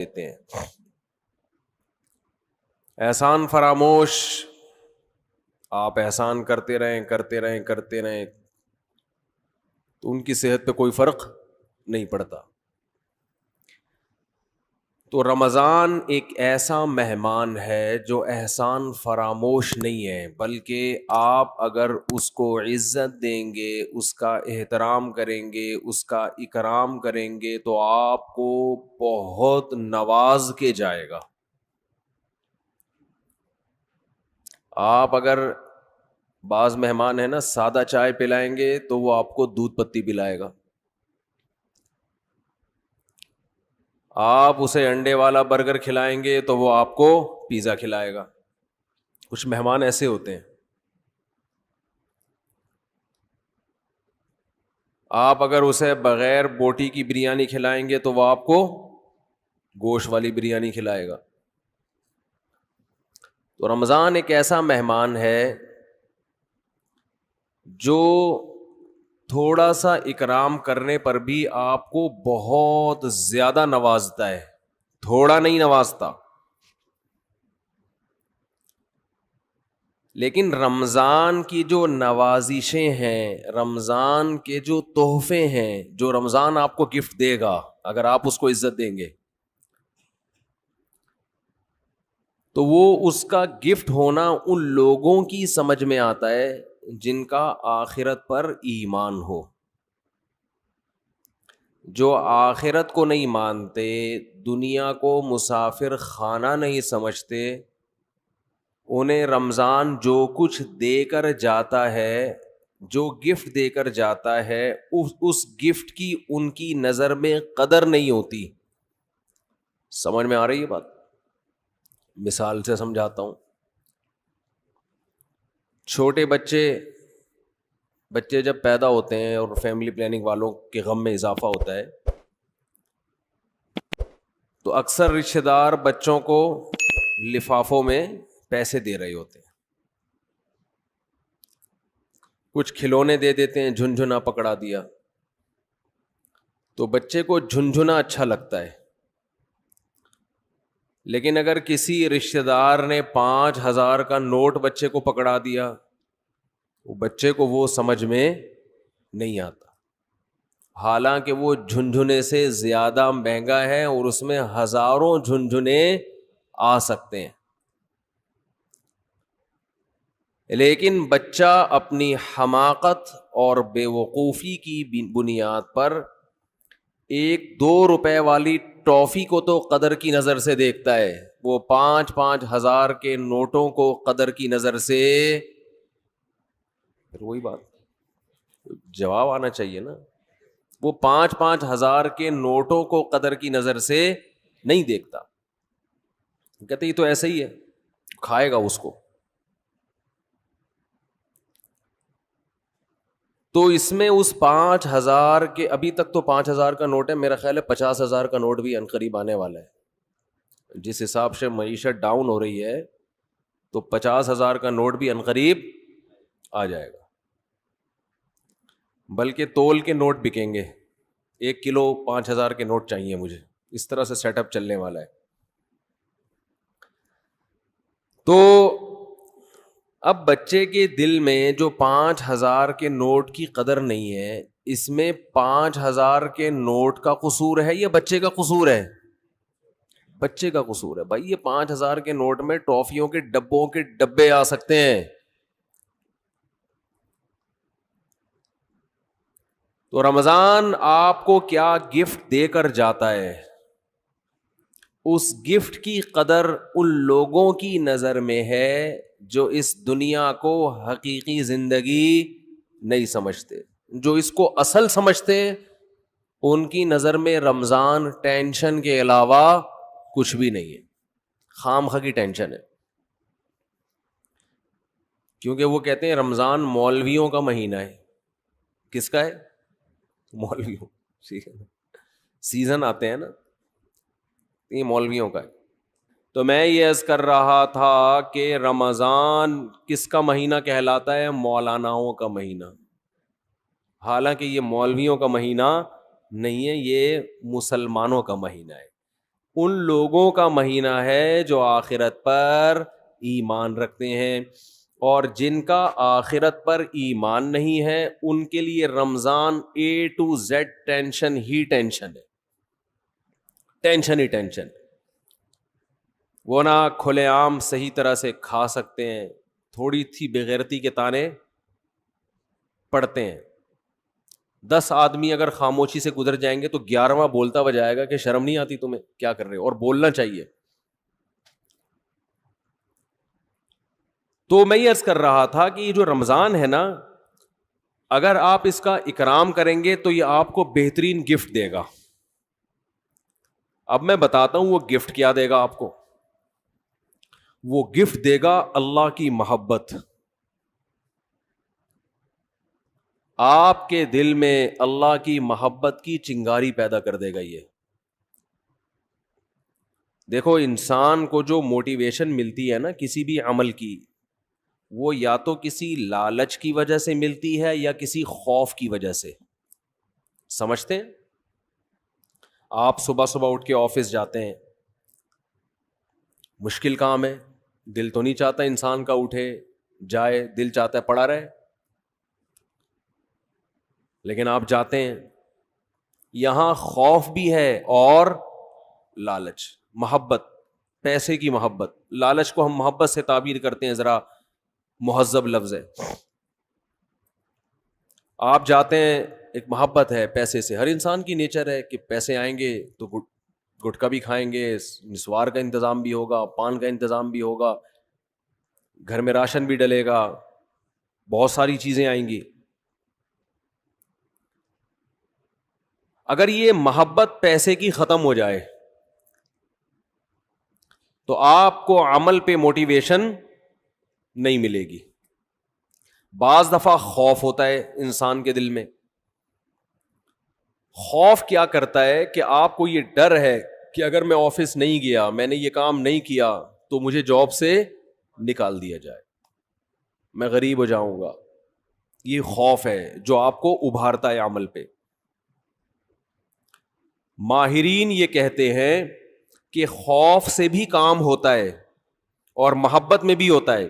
دیتے ہیں. احسان فراموش، آپ احسان کرتے رہیں کرتے رہیں کرتے رہیں تو ان کی صحت پہ کوئی فرق نہیں پڑتا. تو رمضان ایک ایسا مہمان ہے جو احسان فراموش نہیں ہے، بلکہ آپ اگر اس کو عزت دیں گے، اس کا احترام کریں گے، اس کا اکرام کریں گے تو آپ کو بہت نواز کے جائے گا. آپ اگر بعض مہمان ہیں نا سادہ چائے پلائیں گے تو وہ آپ کو دودھ پتی پلائے گا. آپ اسے انڈے والا برگر کھلائیں گے تو وہ آپ کو پیزا کھلائے گا. کچھ مہمان ایسے ہوتے ہیں. آپ اگر اسے بغیر بوٹی کی بریانی کھلائیں گے تو وہ آپ کو گوشت والی بریانی کھلائے گا. تو رمضان ایک ایسا مہمان ہے جو تھوڑا سا اکرام کرنے پر بھی آپ کو بہت زیادہ نوازتا ہے، تھوڑا نہیں نوازتا. لیکن رمضان کی جو نوازشیں ہیں، رمضان کے جو تحفے ہیں، جو رمضان آپ کو گفٹ دے گا اگر آپ اس کو عزت دیں گے تو وہ اس کا گفٹ ہونا ان لوگوں کی سمجھ میں آتا ہے جن کا آخرت پر ایمان ہو. جو آخرت کو نہیں مانتے، دنیا کو مسافر خانہ نہیں سمجھتے، انہیں رمضان جو کچھ دے کر جاتا ہے، جو گفٹ دے کر جاتا ہے، اس گفٹ کی ان کی نظر میں قدر نہیں ہوتی. سمجھ میں آ رہی ہے بات؟ مثال سے سمجھاتا ہوں. چھوٹے بچے جب پیدا ہوتے ہیں اور فیملی پلاننگ والوں کے غم میں اضافہ ہوتا ہے تو اکثر رشتہ دار بچوں کو لفافوں میں پیسے دے رہے ہوتے ہیں. کچھ کھلونے دے دیتے ہیں، جھنجھنا پکڑا دیا تو بچے کو جھنجھنا اچھا لگتا ہے. لیکن اگر کسی رشتہ دار نے 5,000 کا نوٹ بچے کو پکڑا دیا، وہ بچے کو وہ سمجھ میں نہیں آتا، حالانکہ وہ جھنجھنے سے زیادہ مہنگا ہے اور اس میں ہزاروں جھنجھنے آ سکتے ہیں. لیکن بچہ اپنی حماقت اور بے وقوفی کی بنیاد پر 1-2 روپے والی ٹافی کو تو قدر کی نظر سے دیکھتا ہے، وہ 5,000 کے نوٹوں کو قدر کی نظر سے. پھر وہی بات، جواب آنا چاہیے نا. وہ 5,000 کے نوٹوں کو قدر کی نظر سے نہیں دیکھتا، کہتے یہ تو ایسا ہی ہے، کھائے گا اس کو. تو اس میں اس 5,000 کے، ابھی تک تو 5,000 کا نوٹ ہے، میرا خیال ہے 50,000 کا نوٹ بھی عنقریب آنے والا ہے. جس حساب سے معیشت ڈاؤن ہو رہی ہے تو 50,000 کا نوٹ بھی عنقریب آ جائے گا. بلکہ تول کے نوٹ بکیں گے، 1 کلو 5,000 کے نوٹ چاہیے مجھے، اس طرح سے سیٹ اپ چلنے والا ہے. تو اب بچے کے دل میں جو 5,000 کے نوٹ کی قدر نہیں ہے، اس میں 5,000 کے نوٹ کا قصور ہے یا بچے کا قصور ہے؟ بچے کا قصور ہے. بھائی یہ 5,000 کے نوٹ میں ٹافیوں کے ڈبوں کے ڈبے آ سکتے ہیں. تو رمضان آپ کو کیا گفٹ دے کر جاتا ہے، اس گفٹ کی قدر ان لوگوں کی نظر میں ہے جو اس دنیا کو حقیقی زندگی نہیں سمجھتے. جو اس کو اصل سمجھتے ان کی نظر میں رمضان ٹینشن کے علاوہ کچھ بھی نہیں ہے، خام خواہ کی ٹینشن ہے. کیونکہ وہ کہتے ہیں رمضان مولویوں کا مہینہ ہے. کس کا ہے؟ مولویوں. سیزن آتے ہیں نا، یہ مولویوں کا ہے. تو میں یہ عرض کر رہا تھا کہ رمضان کس کا مہینہ کہلاتا ہے؟ مولاناؤں کا مہینہ. حالانکہ یہ مولویوں کا مہینہ نہیں ہے، یہ مسلمانوں کا مہینہ ہے. ان لوگوں کا مہینہ ہے جو آخرت پر ایمان رکھتے ہیں، اور جن کا آخرت پر ایمان نہیں ہے ان کے لیے رمضان A to Z tension he tension ہے، ٹینشن ہی ٹینشن۔ وہ نہ کھلے عام صحیح طرح سے کھا سکتے ہیں، تھوڑی تھی بغیرتی کے تانے پڑتے ہیں۔ 10 آدمی اگر خاموشی سے گزر جائیں گے تو 11واں بولتا ہوا جائے گا کہ شرم نہیں آتی تمہیں، کیا کر رہے ہو، اور بولنا چاہیے۔ تو میں یہ عرض کر رہا تھا کہ یہ جو رمضان ہے نا، اگر آپ اس کا اکرام کریں گے تو یہ آپ کو بہترین گفٹ دے گا۔ اب میں بتاتا ہوں وہ گفٹ کیا دے گا آپ کو۔ وہ گفٹ دے گا اللہ کی محبت۔ آپ کے دل میں اللہ کی محبت کی چنگاری پیدا کر دے گا یہ۔ دیکھو، انسان کو جو موٹیویشن ملتی ہے نا کسی بھی عمل کی، وہ یا تو کسی لالچ کی وجہ سے ملتی ہے یا کسی خوف کی وجہ سے۔ سمجھتے ہیں؟ آپ صبح صبح اٹھ کے آفس جاتے ہیں، مشکل کام ہے، دل تو نہیں چاہتا انسان کا اٹھے جائے، دل چاہتا ہے پڑا رہے، لیکن آپ جاتے ہیں۔ یہاں خوف بھی ہے اور لالچ، محبت، پیسے کی محبت۔ لالچ کو ہم محبت سے تعبیر کرتے ہیں، ذرا مہذب لفظ ہے۔ آپ جاتے ہیں، ایک محبت ہے پیسے سے، ہر انسان کی نیچر ہے کہ پیسے آئیں گے تو گٹکا بھی کھائیں گے، نسوار کا انتظام بھی ہوگا، پان کا انتظام بھی ہوگا، گھر میں راشن بھی ڈلے گا، بہت ساری چیزیں آئیں گی۔ اگر یہ محبت پیسے کی ختم ہو جائے تو آپ کو عمل پہ موٹیویشن نہیں ملے گی۔ بعض دفعہ خوف ہوتا ہے انسان کے دل میں۔ خوف کیا کرتا ہے کہ آپ کو یہ ڈر ہے کہ اگر میں آفس نہیں گیا، میں نے یہ کام نہیں کیا تو مجھے جاب سے نکال دیا جائے، میں غریب ہو جاؤں گا۔ یہ خوف ہے جو آپ کو ابھارتا ہے عمل پہ۔ ماہرین یہ کہتے ہیں کہ خوف سے بھی کام ہوتا ہے اور محبت میں بھی ہوتا ہے،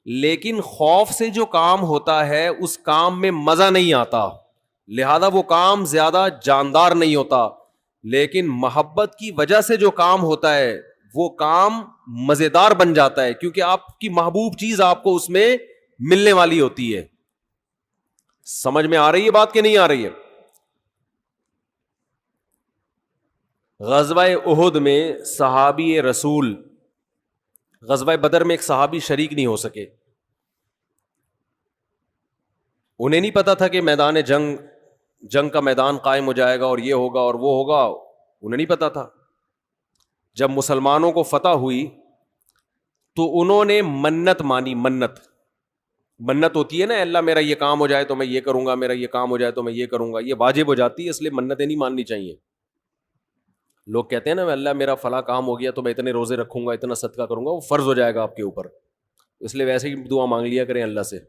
لیکن خوف سے جو کام ہوتا ہے اس کام میں مزہ نہیں آتا، لہذا وہ کام زیادہ جاندار نہیں ہوتا۔ لیکن محبت کی وجہ سے جو کام ہوتا ہے وہ کام مزیدار بن جاتا ہے، کیونکہ آپ کی محبوب چیز آپ کو اس میں ملنے والی ہوتی ہے۔ سمجھ میں آ رہی ہے بات کہ نہیں آ رہی ہے؟ غزوہ احد میں صحابی رسول، غزوہ بدر میں ایک صحابی شریک نہیں ہو سکے۔ انہیں نہیں پتا تھا کہ میدان جنگ کا میدان قائم ہو جائے گا اور یہ ہوگا اور وہ ہوگا، انہیں نہیں پتا تھا۔ جب مسلمانوں کو فتح ہوئی تو انہوں نے منت مانی۔ منت ہوتی ہے نا، اللہ میرا یہ کام ہو جائے تو میں یہ کروں گا، میرا یہ کام ہو جائے تو میں یہ کروں گا، یہ واجب ہو جاتی ہے، اس لیے منتیں نہیں ماننی چاہیے۔ لوگ کہتے ہیں نا اللہ میرا فلاں کام ہو گیا تو میں اتنے روزے رکھوں گا، اتنا صدقہ کروں گا، وہ فرض ہو جائے گا آپ کے اوپر، اس لیے ویسے ہی دعا مانگ لیا کریں اللہ سے۔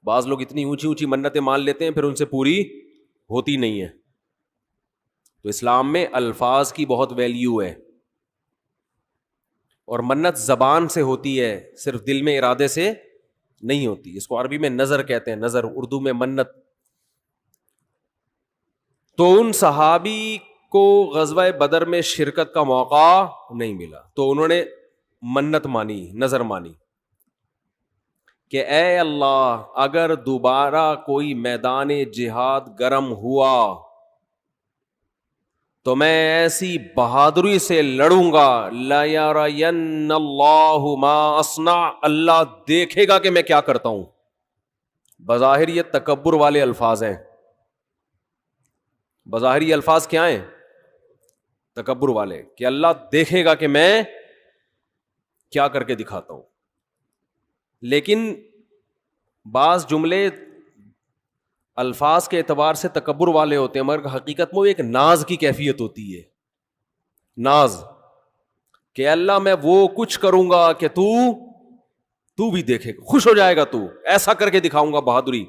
بعض لوگ اتنی اونچی اونچی منتیں مان لیتے ہیں پھر ان سے پوری ہوتی نہیں ہے۔ تو اسلام میں الفاظ کی بہت ویلیو ہے، اور منت زبان سے ہوتی ہے، صرف دل میں ارادے سے نہیں ہوتی۔ اس کو عربی میں نظر کہتے ہیں، نظر، اردو میں منت۔ تو ان صحابی کو غزوہ بدر میں شرکت کا موقع نہیں ملا، تو انہوں نے منت مانی، نظر مانی کہ اے اللہ اگر دوبارہ کوئی میدان جہاد گرم ہوا تو میں ایسی بہادری سے لڑوں گا، لَيَرَيَنَّ اللَّهُ مَا أَصْنَعُ، اللہ دیکھے گا کہ میں کیا کرتا ہوں۔ بظاہر یہ تکبر والے الفاظ ہیں، بظاہر یہ الفاظ کیا ہیں؟ تکبر والے، کہ اللہ دیکھے گا کہ میں کیا کر کے دکھاتا ہوں۔ لیکن بعض جملے الفاظ کے اعتبار سے تکبر والے ہوتے ہیں، مگر حقیقت میں وہ ایک ناز کی کیفیت ہوتی ہے، ناز، کہ اللہ میں وہ کچھ کروں گا کہ تو بھی دیکھے گا، خوش ہو جائے گا، تو ایسا کر کے دکھاؤں گا بہادری۔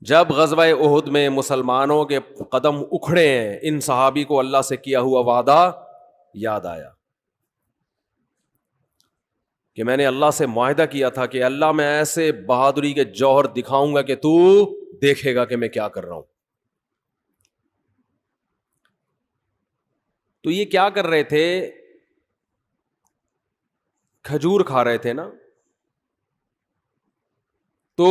جب غزوہ احد میں مسلمانوں کے قدم اکھڑے ہیں، ان صحابی کو اللہ سے کیا ہوا وعدہ یاد آیا کہ میں نے اللہ سے معاہدہ کیا تھا کہ اللہ میں ایسے بہادری کے جوہر دکھاؤں گا کہ تو دیکھے گا کہ میں کیا کر رہا ہوں. تو یہ کیا کر رہے تھے؟ کھجور کھا رہے تھے نا، تو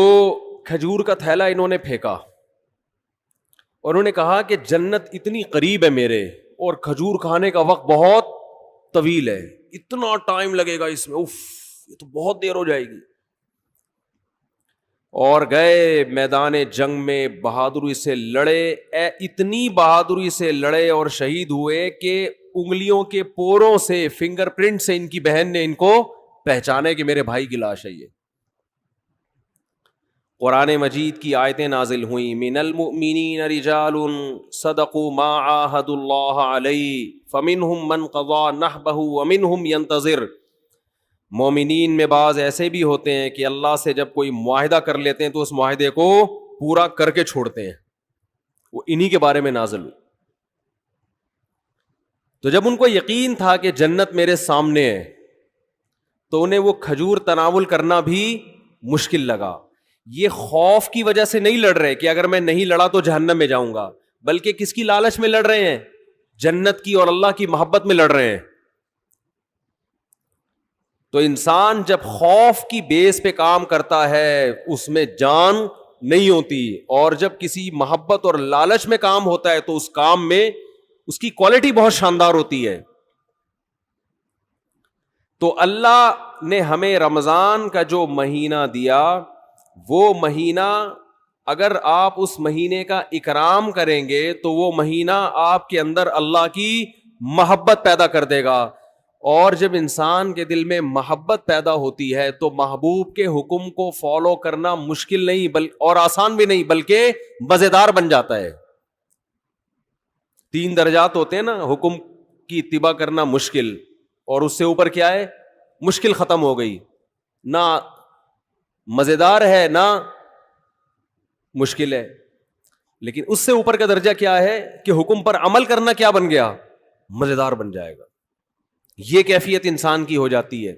کھجور کا تھیلا انہوں نے پھینکا اور انہوں نے کہا کہ جنت اتنی قریب ہے میرے اور کھجور کھانے کا وقت بہت طویل ہے، اتنا ٹائم لگے گا اس میں، اف یہ تو بہت دیر ہو جائے گی. اور گئے میدان جنگ میں، بہادری سے لڑے، اتنی بہادری سے لڑے اور شہید ہوئے کہ انگلیوں کے پوروں سے، فنگر پرنٹ سے ان کی بہن نے ان کو پہچانے کہ میرے بھائی کی لاش ہے یہ. قرآن مجید کی آیتیں نازل ہوئیں، من المؤمنین رجال صدقوا ما عاہدوا اللہ علیہ فمنہم من قضى نحبہ ومنہم ینتظر. مومنین میں بعض ایسے بھی ہوتے ہیں کہ اللہ سے جب کوئی معاہدہ کر لیتے ہیں تو اس معاہدے کو پورا کر کے چھوڑتے ہیں، وہ انہی کے بارے میں نازل ہوئی. تو جب ان کو یقین تھا کہ جنت میرے سامنے ہے تو انہیں وہ کھجور تناول کرنا بھی مشکل لگا. یہ خوف کی وجہ سے نہیں لڑ رہے کہ اگر میں نہیں لڑا تو جہنم میں جاؤں گا، بلکہ کس کی لالچ میں لڑ رہے ہیں؟ جنت کی اور اللہ کی محبت میں لڑ رہے ہیں. تو انسان جب خوف کی بیس پہ کام کرتا ہے اس میں جان نہیں ہوتی، اور جب کسی محبت اور لالچ میں کام ہوتا ہے تو اس کام میں اس کی کوالٹی بہت شاندار ہوتی ہے. تو اللہ نے ہمیں رمضان کا جو مہینہ دیا، وہ مہینہ اگر آپ اس مہینے کا اکرام کریں گے تو وہ مہینہ آپ کے اندر اللہ کی محبت پیدا کر دے گا. اور جب انسان کے دل میں محبت پیدا ہوتی ہے تو محبوب کے حکم کو فالو کرنا مشکل نہیں اور آسان بھی نہیں، بلکہ مزیدار بن جاتا ہے. 3 درجات ہوتے ہیں نا، حکم کی اتباع کرنا مشکل، اور اس سے اوپر کیا ہے؟ مشکل ختم ہو گئی، نہ مزیدار ہے نہ مشکل ہے. لیکن اس سے اوپر کا درجہ کیا ہے کہ حکم پر عمل کرنا کیا بن گیا؟ مزیدار بن جائے گا. یہ کیفیت انسان کی ہو جاتی ہے.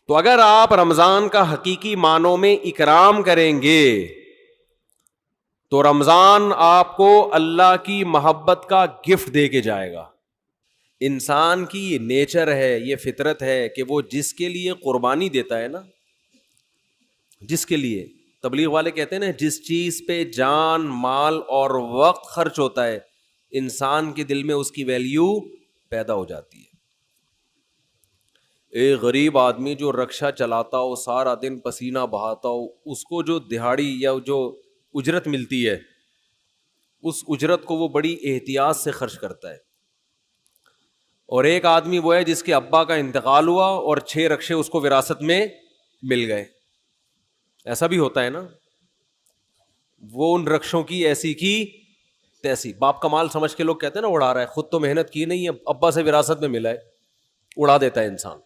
تو اگر آپ رمضان کا حقیقی معنوں میں اکرام کریں گے تو رمضان آپ کو اللہ کی محبت کا گفٹ دے کے جائے گا. انسان کی یہ نیچر ہے، یہ فطرت ہے کہ وہ جس کے لیے قربانی دیتا ہے نا، جس کے لیے، تبلیغ والے کہتے ہیں نا، جس چیز پہ جان، مال اور وقت خرچ ہوتا ہے انسان کے دل میں اس کی ویلیو پیدا ہو جاتی ہے. ایک غریب آدمی جو رکشہ چلاتا ہو، سارا دن پسینہ بہاتا ہو، اس کو جو دہاڑی یا جو اجرت ملتی ہے اس اجرت کو وہ بڑی احتیاط سے خرچ کرتا ہے. اور ایک آدمی وہ ہے جس کے ابا کا انتقال ہوا اور 6 رکشے اس کو وراثت میں مل گئے. ایسا بھی ہوتا ہے نا، وہ ان رکشوں کی ایسی کی تیسی، باپ کا مال سمجھ کے لوگ کہتے ہیں نا اڑا رہا ہے، خود تو محنت کی نہیں ہے، ابا سے وراثت میں ملا ہے، اڑا دیتا ہے انسان.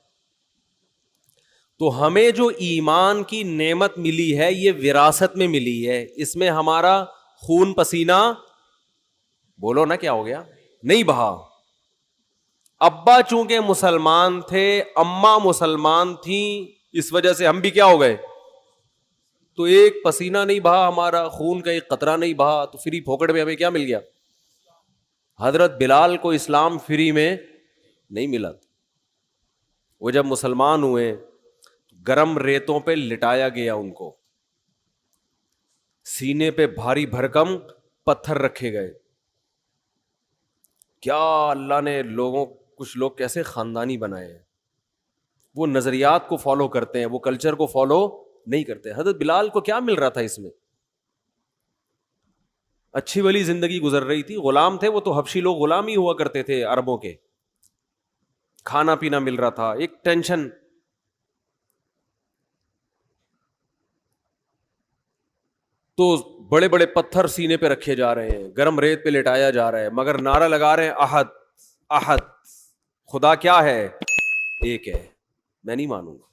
تو ہمیں جو ایمان کی نعمت ملی ہے یہ وراثت میں ملی ہے، اس میں ہمارا خون پسینہ، بولو نا کیا ہو گیا، نہیں بہا. ابا چونکہ مسلمان تھے، اماں مسلمان تھیں، اس وجہ سے ہم بھی کیا ہو گئے، تو ایک پسینہ نہیں بہا ہمارا، خون کا ایک قطرہ نہیں بہا، تو فری پھوکٹ میں ہمیں کیا مل گیا؟ حضرت بلال کو اسلام فری میں نہیں ملا. وہ جب مسلمان ہوئے گرم ریتوں پہ لٹایا گیا، ان کو سینے پہ بھاری بھرکم پتھر رکھے گئے. کیا اللہ نے کچھ لوگ کیسے خاندانی بنائے ہیں، وہ نظریات کو فالو کرتے ہیں، وہ کلچر کو فالو نہیں کرتے. حضرت بلال کو کیا مل رہا تھا اس میں؟ اچھی بلی زندگی گزر رہی تھی، غلام تھے وہ تو، حبشی لوگ غلام ہی ہوا کرتے تھے عربوں کے، کھانا پینا مل رہا تھا، ایک ٹینشن. تو بڑے بڑے پتھر سینے پہ رکھے جا رہے ہیں، گرم ریت پہ لٹایا جا رہا ہے، مگر نعرہ لگا رہے ہیں احد احد، خدا کیا ہے؟ ایک ہے، میں نہیں مانوں گا.